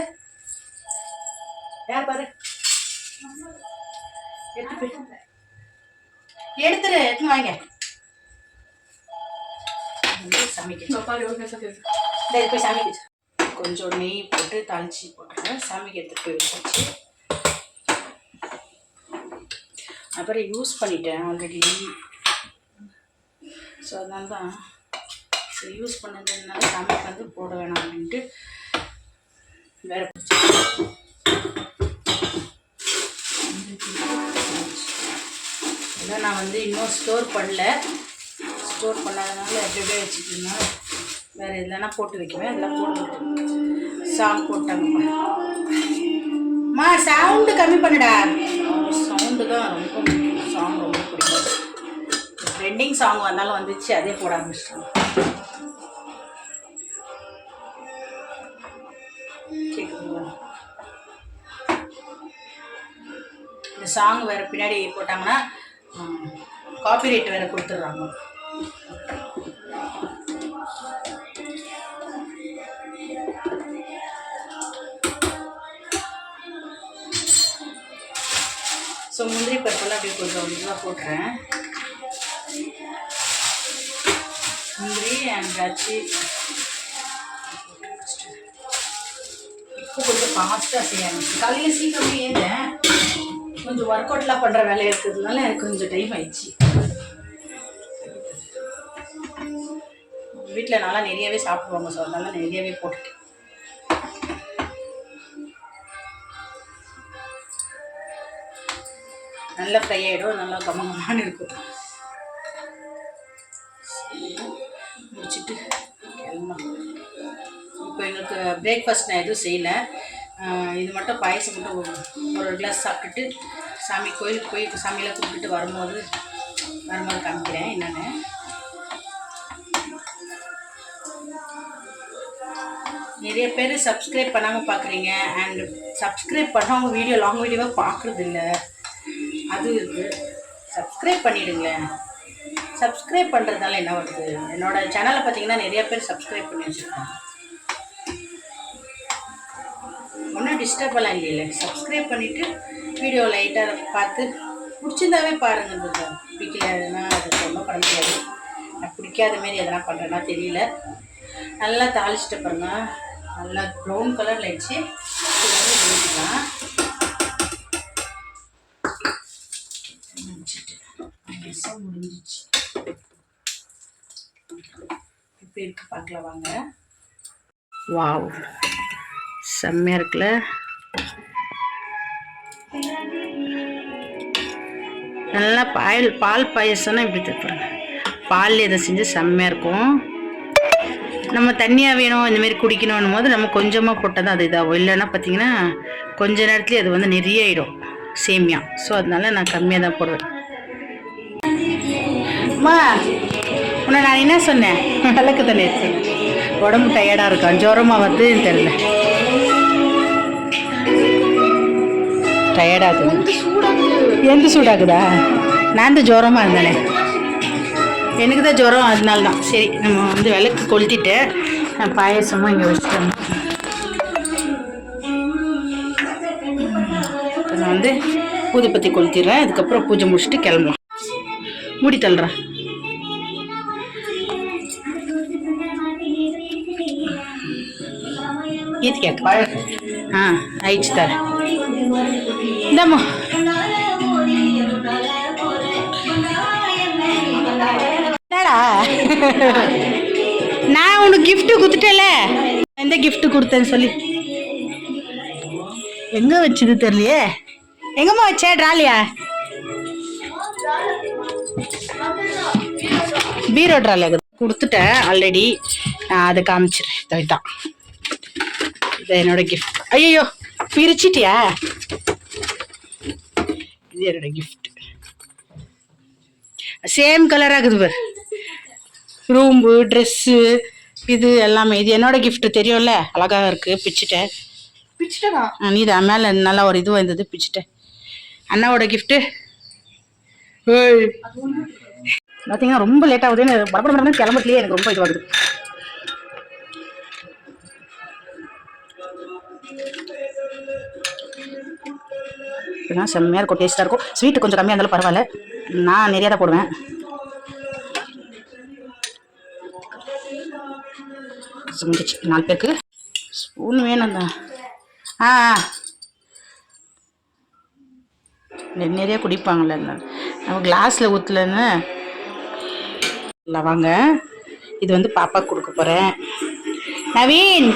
யார் பாரு, எடுத்துரு வாங்க. போய் சாமிக்கு கொஞ்சம் நெய் போட்டு தாளிச்சு போட்டுருக்கேன். சாமிக்கு எடுத்துகிட்டு போய் வச்சாச்சு. அப்புறம் யூஸ் பண்ணிட்டேன் ஆல்ரெடி. ஸோ அதனால தான் யூஸ் பண்ணதுனால சாமிக்கு வந்து போட வேணாம் அப்படின்ட்டு வேறு பிடிச்சி இதெல்லாம் நான் வந்து இன்னும் ஸ்டோர் பண்ணல. ஸ்டோர் பண்ணாதனால எப்படியே வச்சுட்டு இருந்தேன். வேறு எதுலனா போட்டு வைக்குவேன். அதெல்லாம் போட்டு சாங் போட்டாங்கப்பா. மா சவுண்டு கம்மி பண்ணுடா. சவுண்டு தான் ரொம்ப முக்கியம். சாங் ரொம்ப பிடிக்கும். ட்ரெண்டிங் சாங் வந்தாலும் வந்துச்சு, அதே போட ஆரம்பிச்சிட்டாங்க. கேட்குதுங்களா? இந்த சாங் வேறு பின்னாடி போட்டாங்கன்னா காப்பிரைட் வேறு கொடுத்துட்றாங்க. ஸோ முந்திரி பருப்பெல்லாம் அப்படியே கொஞ்சம் இதுவாக போட்டுறேன். முந்திரி அண்ட் திராட்சை இப்போ கொஞ்சம் ஃபாஸ்ட்டாக செய்ய ஆரம்பிச்சு. காலையில் சீக்கிரமே ஏந்தேன். கொஞ்சம் ஒர்க் அவுட்லாம் பண்ணுற வேலை இருக்கிறதுனால எனக்கு கொஞ்சம் டைம் ஆயிடுச்சு. வீட்டில் நல்லா நிறையவே சாப்பிடுவாங்க. ஸோ அதனால நிறையவே போட்டுட்டேன். நல்லா ஃப்ரை ஆகிடும், நல்லா கம்மங்கமான்னு இருக்கும். முடிச்சுட்டு கிளம்பலாம். இப்போ எங்களுக்கு பிரேக்ஃபாஸ்ட் நான் எதுவும் செய்யலை. இது மட்டும் பாயசம் மட்டும் ஒரு கிளாஸ் சாப்பிட்டுட்டு சாமி கோயிலுக்கு போய் சாமியெல்லாம் கும்பிட்டுட்டு வரும்போது காமிக்கிறேன் என்னென்னு. நிறைய பேர் சப்ஸ்கிரைப் பண்ணாமல் பார்க்குறீங்க. அண்ட் சப்ஸ்கிரைப் பண்ணவங்க வீடியோ லாங் வீடியோவாக பார்க்குறதில்ல. அது இருக்குது. சப்ஸ்கிரைப் பண்ணிவிடுங்களேன். சப்ஸ்கிரைப் பண்ணுறதுனால என்ன வருது? என்னோடய சேனலை பார்த்தீங்கன்னா நிறைய பேர் சப்ஸ்கிரைப் பண்ணி வச்சுருக்காங்க. ஒன்றும் டிஸ்டர்பெல்லாம் இல்லைல்ல. சப்ஸ்கிரைப் பண்ணிவிட்டு வீடியோ லைட்டாக பார்த்து பிடிச்சிருந்தாவே பாருங்கள். பிடிக்கலன்னா அது ஒன்றும் பண்ண முடியாது. நான் பிடிக்காத மாரி எதனா பண்ணுறேன்னா தெரியல. நல்லா தாளிச்சிட்ட பாருங்க. நல்லா ப்ரௌன் கலரில் ஆயிடுச்சு. ஊற்றிக்கலாம். முடிஞ்சிச்சு. இப்போ இருக்கு பார்க்கலாம் வாங்க. வாவ், செம்மையாக இருக்குல்ல. நல்லா பால் பாயசம்னா இப்படி தருப்பாங்க. பால் இதை செஞ்சு செம்மையாக இருக்கும். நம்ம தண்ணியாக வேணும் இந்தமாரி குடிக்கணும் போது நம்ம கொஞ்சமாக போட்டால் தான் அது இதாகும். இல்லைன்னா பார்த்தீங்கன்னா கொஞ்ச நேரத்துலேயே அது வந்து நிறைய ஆகிடும் சேமியா. ஸோ அதனால நான் கம்மியாக தான் போடுவேன். அம்மா உன்னை நான் என்ன சொன்னேன்? விளக்கு தண்ணி எடுத்து உடம்பு டயர்டாக இருக்கான். ஜுரமாக வந்து தெரியல. டயர்டாகுது. சூடாகுது. எந்த சூடாகுதா? நான் தான் ஜுரமாக இருந்தேனே. எனக்கு தான் ஜுரம், அதனால தான். சரி, நம்ம வந்து விளக்கு கொளுத்திட்டு நான் பாயசமும் இங்கே வச்சுட்டேன். இப்போ நான் வந்து ஊதுபத்தி கொளுத்திடுறேன். அதுக்கப்புறம் பூஜை முடிச்சுட்டு கிளம்பலாம். மூடி தள்ளுறேன். ஈத்து கேட்க ஆயிடுச்சு தரேன். இந்தாம்மா. என்னடா நான் உனக்கு கிஃப்ட் கொடுத்துட்டேல. எந்த கிஃப்ட் கொடுத்தேன்னு சொல்லி எங்க வச்சது தெரியலையே. எங்கம்மா வச்சே? ட்ராலியா? பீரோ ட்ராலியா கொடுத்துட்டேன் ஆல்ரெடி. நான் அதை காமிச்சிடுறேன். இதுதான் இது என்னோட கிஃப்ட். ஐயோ பிரிச்சிட்டியா? இது என்னோட கிஃப்ட். சேம் கலராக இருக்குது பாரு. ரூம்பு, ட்ரெஸ்ஸு, இது எல்லாமே இது என்னோட கிஃப்ட் தெரியும்ல. அழகாக இருக்குது. பிச்சுட்டேன். நீ தான் மேலே நல்லா ஒரு இது வந்தது, பிச்சுட்டேன். அண்ணாவோட கிஃப்ட்டு பார்த்தீங்கன்னா ரொம்ப லேட் ஆகுதுன்னு படப்படம் கிளம்பத்துலேயே எனக்கு ரொம்ப இதுவாகுது. இப்படிதான் செம்மையாக இருக்கும், டேஸ்ட்டாக இருக்கும். ஸ்வீட்டு கொஞ்சம் கம்மியாக இருந்தாலும் பரவாயில்ல, நான் நிறையா தான் போடுவேன். முடிஞ்சிச்சு 4 பேருக்கு. ஸ்பூன் வேணும் தான். நிறைய குடிப்பாங்கள்ல, நம்ம கிளாஸில் ஊற்றலன்னு. வாங்க, இது வந்து பாப்பாவுக்கு கொடுக்க போகிறேன். நவீன்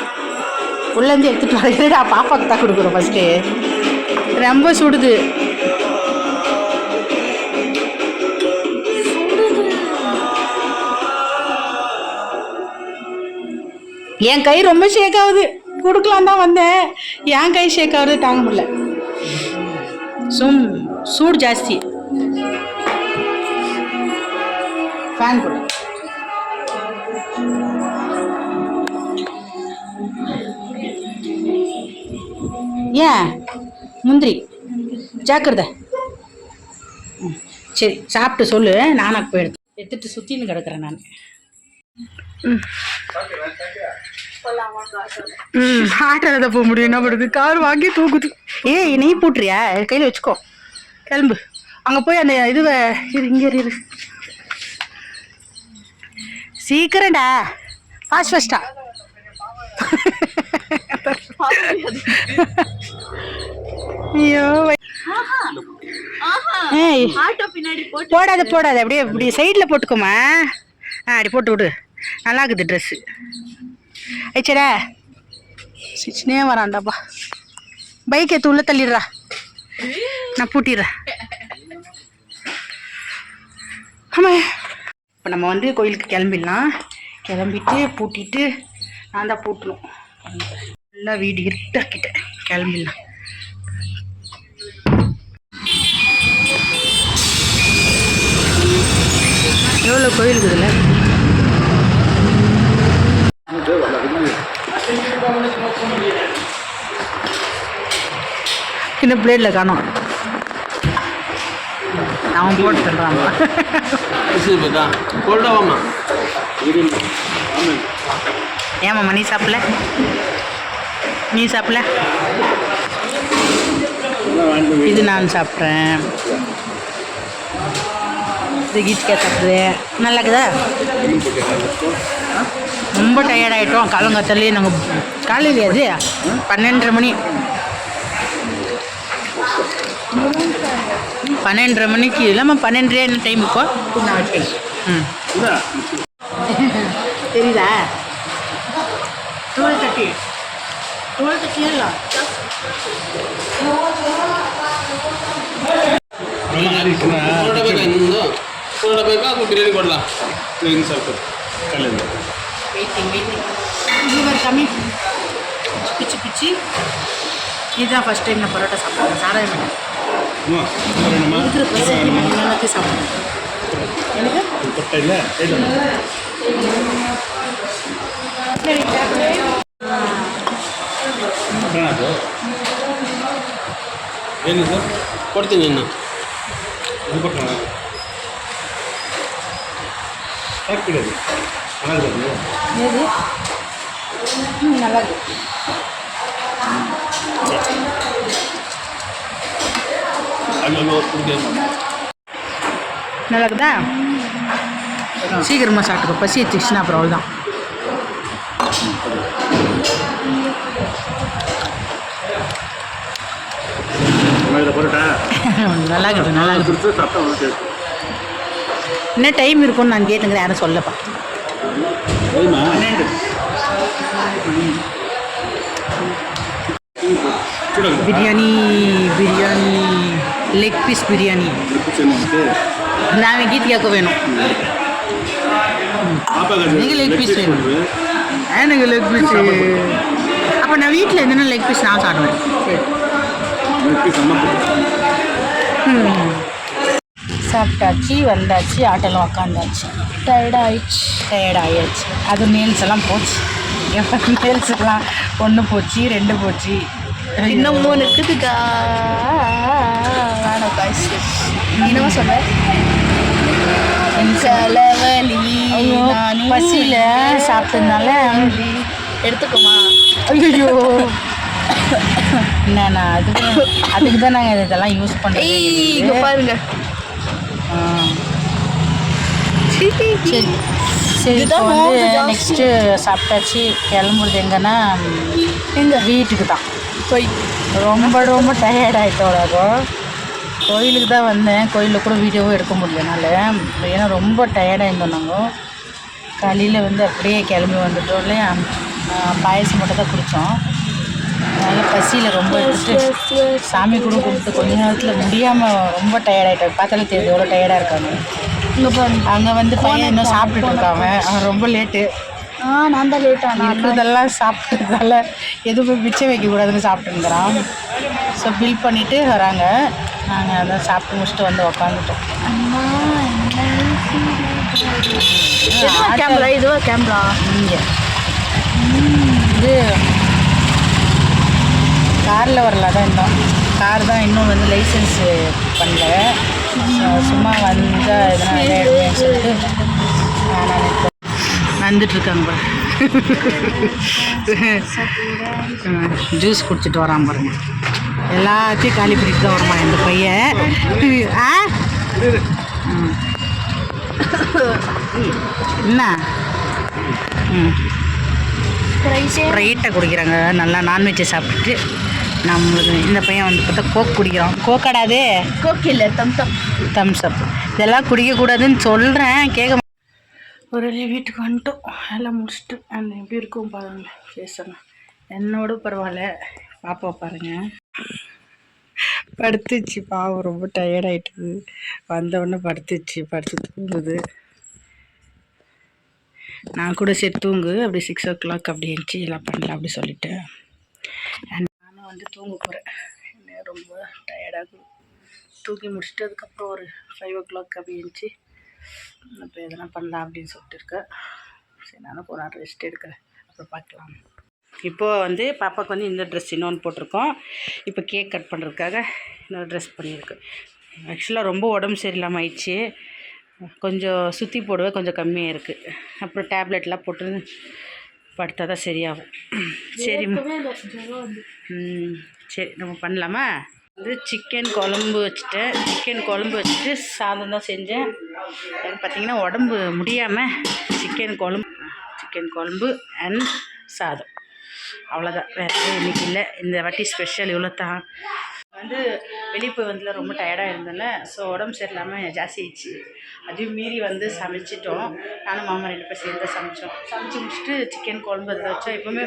உள்ளேருந்து எடுத்துகிட்டு வரது. நான் பாப்பாவுக்கு தான் கொடுக்குறேன் ஃபஸ்ட்டு. ரொம்ப சுடுது. என் கை ரொம்ப ஷேக் ஆகுது. கொடுக்கலாம் தான் வந்தேன், என் கை ஷேக் ஆகுது, தாங்க முடியல. சூடு ஜாஸ்தி. ஃபேன் போடு. ஏன் முந்திரி ஜாக்கிரதை. சரி சாப்பிட்டு சொல்லு. நானாக்கு போய் எடுத்துட்டு சுற்றின்னு கிடக்குறேன் நான். ஆட்டோவில் போக முடியும். என்ன பண்ணுறது, கார் வாங்கி தூக்குது. ஏய் நீ போட்டுறியா? கையில் வச்சுக்கோ, கிளம்பு. அங்கே போய் அந்த இதுவை இங்கே இரு. சீக்கிரம்டா, ஃபாஸ்டா. ஐயோ போடாத அப்படியே இப்படி சைடில் போட்டுக்கோமா. அப்படி போட்டு விடு, நல்லா இருக்குது ட்ரெஸ்ஸு. ஐச்சடா சிச்சுனே வரான்டாப்பா. பைக் எடுத்து உள்ள தள்ளிடுறா, நான் பூட்டிடுறேன். ஆமாம், இப்போ நம்ம வந்து கோயிலுக்கு கிளம்பிடலாம். கிளம்பிட்டு பூட்டிட்டு நான் தான் பூட்டணும். நல்லா வீடு இருட்டாக்கிட்டேன். கிளம்பிடலாம். எவ்வளோ கோயில் இருக்குதுல்ல. இந்த பிளேட்டில் காணோம். அவன் போட்டு தர்றான். ஏமாம்மா நீ சாப்பிடல? இது நான் சாப்பிட்றேன். இது கீச்சிக்கா சாப்பிட்றது நல்லா இருக்குதா? ரொம்ப டயர்ட் ஆகிட்டோம். காலங்காத்தாலே நாங்கள் காலையிலையா அது 12:30 மணி. 12:30 மணிக்கு இல்லாமல் 12:30 என்ன டைம் இப்போ நான் வச்சேன். தெரியுதா? 12:30 இல்லை ಬಿರಿಯಾನಿ ಕೊಡಲಾ ಸ್ವಲ್ಪ வெயிட்டிங் இது கம்மி பிச்சு. இதுதான் ஃபஸ்ட் டைம் நான் பரோட்டா சாப்பிட்றேன். சாராயம் இருக்கிற பசங்க எல்லாத்தையும் சாப்பிட்றேன். எனக்கு ಏನು ಸರ್ ಕೊಡ್ತೀನಿ ಇನ್ನು ಇದು ಕೊಟ್ಟಣ ಹಾಕ್ಬಿಡೋದು ಚೆನ್ನಾಗಿದೆ ஏது நல்லா இருக்கு ಅಲ್ಲಲ್ಲಿ ಹೋಗ್ಬಿಡ್ತೀನಿ நல்லா இருக்குதா சீக்கிரமாக சாப்பிட்டுக்கோ பசி எடுத்துச்சுன்னா அப்புறம் அவ்வளோதான் நல்லா இருக்குது நல்லா இருக்குது என்ன டைம் இருக்கும்னு நான் கேட்டுங்கிறேன் யாரும் சொல்லப்பா பிரியாணி பிரியாணி லெக் பீஸ் பிரியாணி நான் கீதிக்காக்க வேணும் நீங்கள் லெக் பீஸ் வேணும் எனக்கு லெக் பீஸ் அப்போ நான் வீட்டில் இருந்தேன்னா லெக் பீஸ் நான் சாப்பிடுவேன் சரி சாப்பிட்டாச்சு வந்தாச்சு ஆட்டோலாம் உக்காந்தாச்சு டயர்டாகிடுச்சு அது மீல்ஸ் எல்லாம் போச்சு மீல்ஸ் எல்லாம் 1 போச்சு 2 போச்சு இன்னும் 3 இருக்குதுக்கா வேணும் காய்ஸ் என்னவோ சொல்ல செலவலி பசியில் சாப்பிட்டதுனால எடுத்துக்குமா ஐயோ என்னண்ணா அதுக்கு தான் நாங்கள் இதெல்லாம் யூஸ் பண்ணுறோம் இங்கே பாருங்க சரி சரி இப்போ வந்து நெக்ஸ்ட்டு சாப்பிட்டாச்சு கிளம்புறது எங்கன்னா எங்கள் வீட்டுக்கு தான் போய் ரொம்ப ரொம்ப டயர்ட் ஆகிட்டோம் கோயிலுக்கு தான் வந்தேன் கோயிலில் கூட வீடியோவும் எடுக்க முடியலனால ஏன்னா ரொம்ப டயர்டாக இருந்தோம் நாங்கள் காலையில் வந்து அப்படியே கிளம்பி வந்துட்டோம் இல்லையா பாயசம் மட்டும் தான் குடித்தோம் அதனால் பசியில் ரொம்ப எடுத்துட்டு சாமி கூட கும்பிட்டு கொஞ்ச நேரத்தில் முடியாமல் ரொம்ப டயர்டாகிட்டாங்க பார்த்தாலே தெரியுது எவ்வளோ டயர்டாக இருக்காங்க அங்கே வந்து பையன் இன்னும் சாப்பிட்டுட்டு இருக்காங்க அவன் ரொம்ப லேட்டு நான் தான் லேட்டாக இருக்கிறதெல்லாம் சாப்பிட்டதால எதுவுமே மிச்சம் வைக்கக்கூடாதுன்னு சாப்பிட்டுங்கிறான் ஸோ பில் பண்ணிவிட்டு வராங்க நாங்கள் அதான் சாப்பிட்டு முடிச்சுட்டு வந்து உக்காந்துட்டோம் கேமரா இதுவா கேமரா இங்கே இது காரில் வரல தான் இருந்தோம் கார் தான் இன்னும் வந்து லைசன்ஸ் பண்ணல சும்மா வந்தால் எதனா எடுப்பேன்னு சொல்லிட்டு நான் வந்துட்டுருக்காங்க ஜூஸ் குடிச்சிட்டு வரான் பாருங்க எல்லாத்தையும் காலி பண்ணிட்டு தான் வருமா இந்த பையன் என்ன ஸ்ப்ரைட்டை குடிக்கிறாங்க நல்லா நான்வெஜ்ஜை சாப்பிட்டுட்டு நம்மளுக்கு இந்த பையன் வந்து பார்த்தா கோக் குடிக்கிறோம் கோக்கடாது கோக் இல்லை தம்ஸ் அப் இதெல்லாம் குடிக்கக்கூடாதுன்னு சொல்கிறேன் கேட்க ஒரு வீட்டுக்கு வந்துட்டோம் எல்லாம் முடிச்சுட்டு அந்த எப்படி இருக்கும் பாருங்க பேசணும் என்னோட பரவாயில்ல பாப்பா பாருங்க படுத்துச்சு பாவம் ரொம்ப டயர்டாயிட்டுது வந்தவுடனே படுத்து தூங்குது நான் கூட சரி தூங்கு அப்படி 6 o'clock அப்படி எழுந்துச்சி எல்லாம் பண்ணலாம் அப்படி சொல்லிட்டேன் நானும் வந்து தூங்க போகிறேன் என்ன ரொம்ப டயர்டாகும் தூக்கி முடிச்சுட்டு அதுக்கப்புறம் ஒரு 5 o'clock அப்படி எழுந்துச்சி இப்போ எதனா பண்ணலாம் அப்படின்னு சொல்லிட்டு இருக்கேன் சரி நானும் ஒரு நாள் ரெஸ்ட் எடுக்கிறேன் அப்புறம் பார்க்கலாம் இப்போது வந்து பாப்பாவுக்கு வந்து இந்த ட்ரெஸ் இன்னொன்று போட்டிருக்கோம் இப்போ கேக் கட் பண்ணுறதுக்காக இன்னொரு ட்ரெஸ் பண்ணியிருக்கு ஆக்சுவலாக ரொம்ப உடம்பு சரியில்லாமல் ஆயிடுச்சு கொஞ்சம் சுற்றி போடுவேன் கொஞ்சம் கம்மியாக இருக்குது அப்புறம் டேப்லெட்லாம் போட்டு படுத்தா தான் சரியாகும் சரி சரி நம்ம பண்ணலாமா வந்து சிக்கன் குழம்பு வச்சுட்டு சாதம் தான் செஞ்சேன் எனக்கு பார்த்திங்கன்னா உடம்பு முடியாமல் சிக்கன் குழம்பு அண்ட் சாதம் அவ்வளோதான் வேறு இன்றைக்கி இல்லை இந்த வாட்டி ஸ்பெஷல் இவ்வளோ தான் வந்து வெளியே போய் வந்ததில் ரொம்ப டயர்டாக இருந்தேன்ல ஸோ உடம்பு சரியில்லாமல் ஜாஸ்தி ஆயிடுச்சு அதையும் மீறி வந்து சமைச்சிட்டோம் நானும் மாமா 2 பேர் சேர்ந்து சமைச்சு முடிச்சுட்டு சிக்கன் குழம்பு அதை வச்சா எப்போவுமே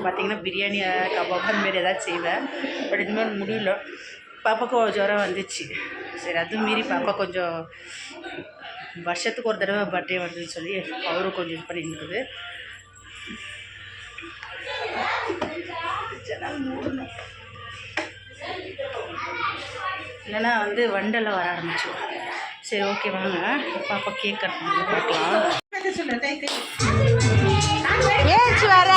பார்த்திங்கன்னா பிரியாணி கபாப் அந்தமாரி ஏதாச்சும் செய்வேன் பட் இதுமாதிரி முடியல பாப்பாவுக்கு ஜுரம் வந்துச்சு சரி அதுவும் மீறி பாப்பா கொஞ்சம் வருஷத்துக்கு ஒரு தடவை பர்த்டே வருதுன்னு சொல்லி அவரும் கொஞ்சம் இது பண்ணியிருக்குது இல்லைன்னா வந்து வண்டெல்லாம் வர ஆரம்பிச்சோம் சரி ஓகே வாங்க பாப்பா கேக் கட் பண்ணி பார்க்கலாம் ஏச்சு வர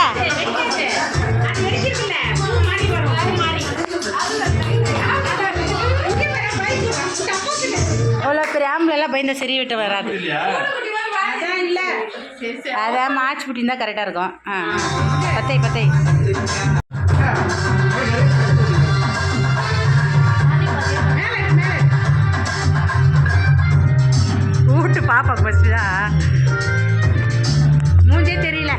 பிராம்புலெல்லாம் பயந்த சரி விட்டு வராது. அதான் மாச்சு புட்டி இருந்தால் கரெக்டாக இருக்கும். பத்தை பத்தை கூட்டு பாப்பா ஃபஸ்ட்டு தான் மூஞ்சே தெரியல.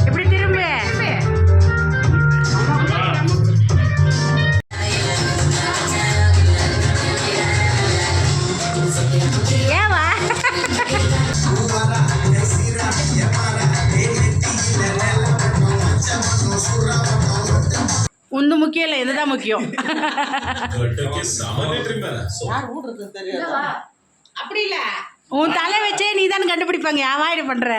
எப்படி திரும்ப ஏவா உந்து முக்கியம் இல்லை, இதுதான் முக்கியம். அப்படி இல்ல உன் தலை வச்சே நீ தானே கண்டுபிடிப்பாங்க. யாவாயிடு பண்ற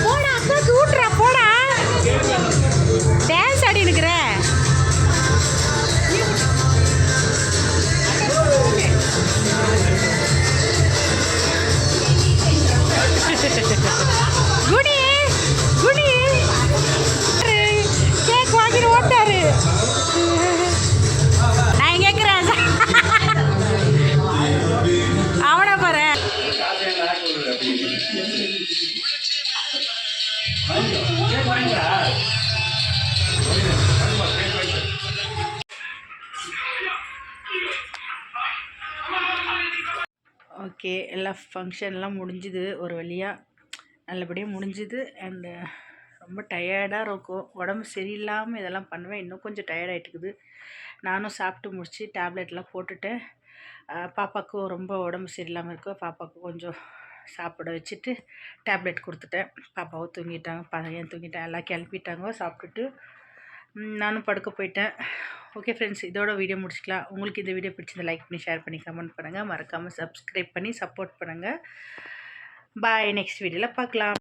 போடா அக்காக்கு ஊட்டுறா போடா டான்ஸ் ஆடி இருக்கிற. குடி குடி கேக் வாங்கிட்டு ஓட்டாரு. நான் கேட்குறேன் அவனை பாரு. ஓகே, எல்லா ஃபங்க்ஷன்லாம் முடிஞ்சுது ஒரு வழியாக, நல்லபடியாக முடிஞ்சுது. அண்டு ரொம்ப டயர்டாக இருக்கும். உடம்பு சரியில்லாமல் இதெல்லாம் பண்ணுவேன். இன்னும் கொஞ்சம் டயர்டாகிட்டுக்குது. நானும் சாப்பிட்டு முடிச்சு டேப்லெட்லாம் போட்டுட்டேன். பாப்பாவுக்கும் ரொம்ப உடம்பு சரியில்லாமல் இருக்கும். பாப்பாவுக்கு கொஞ்சம் சாப்பிட வச்சுட்டு டேப்லெட் கொடுத்துட்டேன். பாப்பாவும் தூங்கிட்டாங்க, பையன் தூங்கிட்டேன், எல்லாம் கிளப்பிட்டாங்க. சாப்பிட்டுட்டு நானும் படுக்க போயிட்டேன். ஓகே ஃப்ரெண்ட்ஸ், இதோட வீடியோ முடிச்சுக்கலாம். உங்களுக்கு இந்த வீடியோ பிடிச்சிருந்தா லைக் பண்ணி ஷேர் பண்ணி கமெண்ட் பண்ணுங்கள். மறக்காமல் சப்ஸ்கிரைப் பண்ணி சப்போர்ட் பண்ணுங்கள். பாய், நெக்ஸ்ட் வீடியோவில் பார்க்கலாம்.